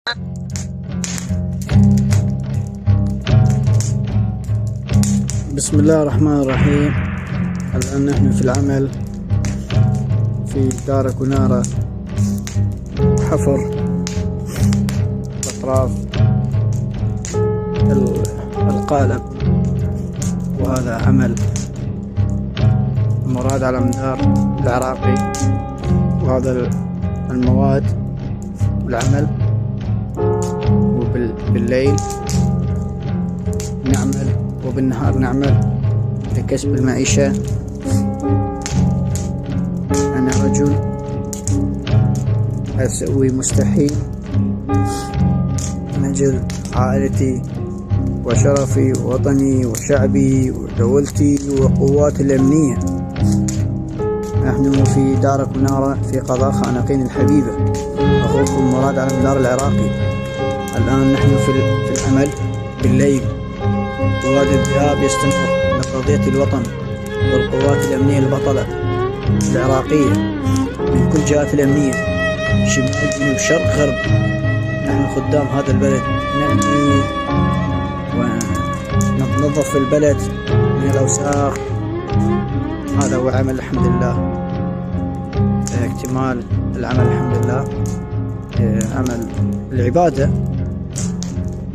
بسم الله الرحمن الرحيم. الآن نحن في العمل في دار كنارة، حفر أطراف القالب، وهذا عمل مراد على مدار العراقي. وهذا المواد والعمل، وبالليل نعمل وبالنهار نعمل لكسب المعيشة. أنا رجل أسوي مستحيل من أجل عائلتي وشرفي ووطني وشعبي ودولتي وقواتي الأمنية. نحن في دار كنارة في قضاء خانقين الحبيبة. أخوكم مراد على مدار العراقي. الآن نحن في العمل بالليل، وهذا الذهاب يستمر لقضية الوطن والقوات الأمنية البطلة العراقية من كل جهات الأمنية، شمال جنوب شرق غرب. نحن خدام هذا البلد، نبني وننظف البلد من الأوساخ. هذا هو عمل الحمد لله، اكتمال العمل الحمد لله، عمل العبادة.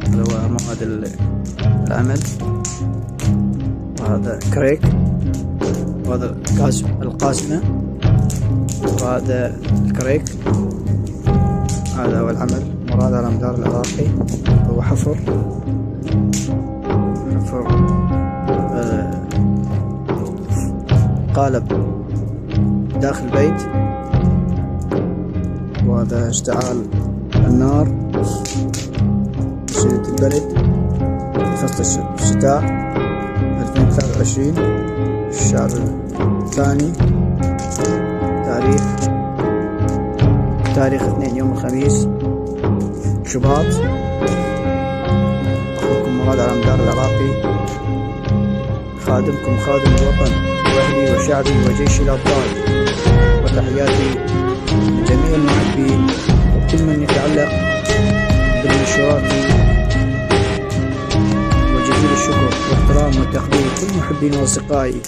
هذا هو مواد العمل. وهذا كريك، وهذا القاسمة، وهذا الكريك. هذا هو العمل مراد على مدار العراقي. هو حفر قالب داخل البيت. وهذا اشتعال النار شدة البرد في فصل الشتاء 2023 الشهر الثاني، تاريخ 2 يوم الخميس شباط. أخوكم مراد على مدار العراقي، خادمكم خادم الوطن وأهلي وشعبي وجيش الأبطال. وتحياتي لجميع المحبين وكل من يتعلق بالمنشورات، وجزيل الشكر واحترام وتقدير كل محبين وأصدقائي.